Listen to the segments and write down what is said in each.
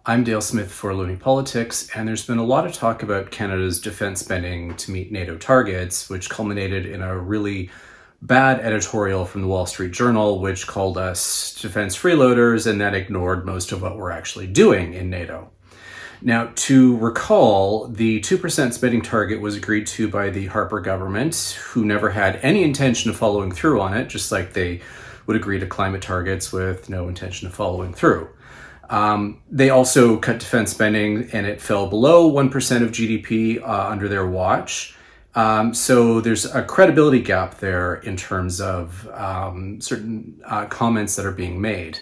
I'm Dale Smith for Loony Politics, and there's been a lot of talk about Canada's defense spending to meet NATO targets, which culminated in a really bad editorial from the Wall Street Journal, which called us defense freeloaders and then ignored most of what we're actually doing in NATO. Now, to recall, the 2% spending target was agreed to by the Harper government, who never had any intention of following through on it, just like they would agree to climate targets with no intention of following through. They also cut defense spending and it fell below 1% of GDP under their watch. So there's a credibility gap there in terms of certain comments that are being made.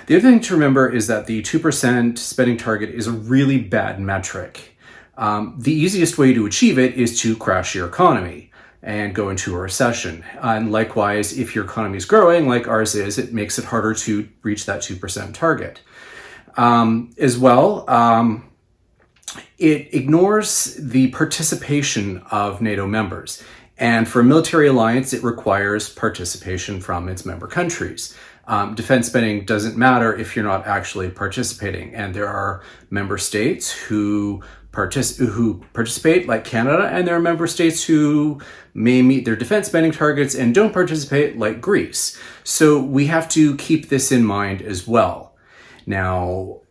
The other thing to remember is that the 2% spending target is a really bad metric. The easiest way to achieve it is to crash your economy and go into a recession. And likewise, if your economy is growing like ours is, it makes it harder to reach that 2% target. It ignores the participation of NATO members. And for a military alliance, it requires participation from its member countries. Defense spending doesn't matter if you're not actually participating. And there are member states who participate, like Canada, and there are member states who may meet their defense spending targets and don't participate, like Greece. So we have to keep this in mind as well. Now,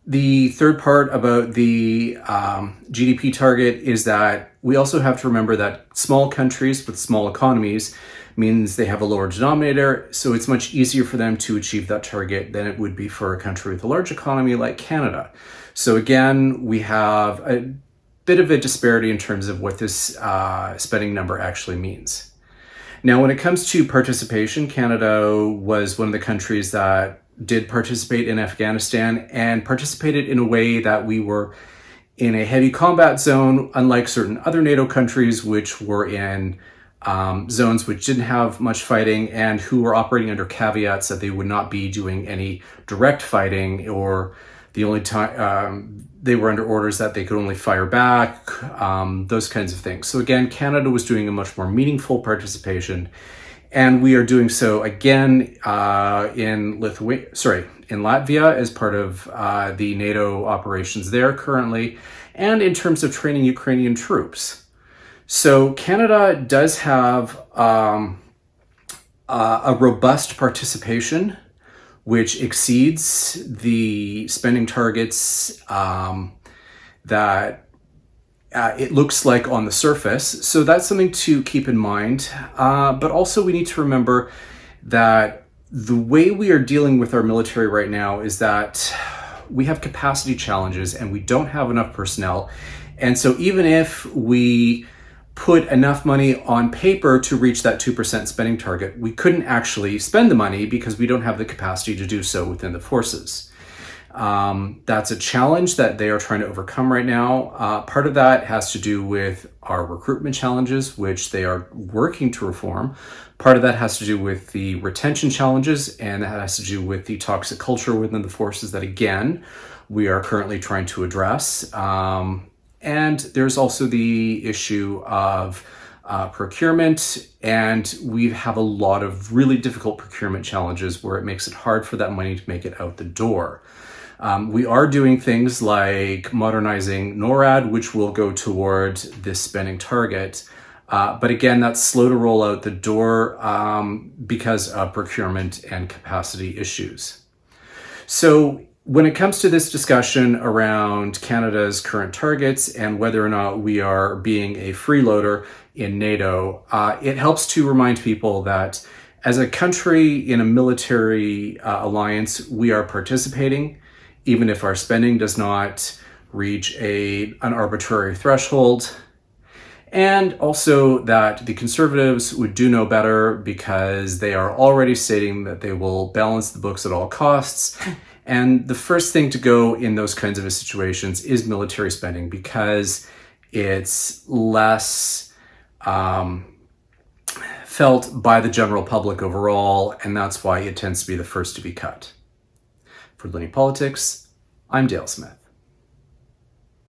the third part about the GDP target is that we also have to remember that small countries with small economies means they have a lower denominator, so it's much easier for them to achieve that target than it would be for a country with a large economy like Canada. So again, we have a bit of a disparity in terms of what this spending number actually means. Now, when it comes to participation, Canada was one of the countries that did participate in Afghanistan and participated in a way that we were in a heavy combat zone, unlike certain other NATO countries, which were in zones which didn't have much fighting and who were operating under caveats that they would not be doing any direct fighting, or the only time they were under orders that they could only fire back, those kinds of things. So again, Canada was doing a much more meaningful participation. And we are doing so again in Latvia as part of the NATO operations there currently, and in terms of training Ukrainian troops. So Canada does have a robust participation, which exceeds the spending targets that it looks like on the surface. So that's something to keep in mind. But also we need to remember that the way we are dealing with our military right now is that we have capacity challenges and we don't have enough personnel. And so even if we put enough money on paper to reach that 2% spending target, we couldn't actually spend the money because we don't have the capacity to do so within the forces. That's a challenge that they are trying to overcome right now. Part of that has to do with our recruitment challenges, which they are working to reform. Part of that has to do with the retention challenges, and that has to do with the toxic culture within the forces that, again, we are currently trying to address. And there's also the issue of procurement, and we have a lot of really difficult procurement challenges where it makes it hard for that money to make it out the door. We are doing things like modernizing NORAD, which will go toward this spending target. But again, that's slow to roll out the door because of procurement and capacity issues. So when it comes to this discussion around Canada's current targets and whether or not we are being a freeloader in NATO, it helps to remind people that as a country in a military alliance, we are participating, even if our spending does not reach an arbitrary threshold. And also that the Conservatives would do no better because they are already stating that they will balance the books at all costs. And the first thing to go in those kinds of situations is military spending because it's less felt by the general public overall, and that's why it tends to be the first to be cut. For Loony Politics, I'm Dale Smith.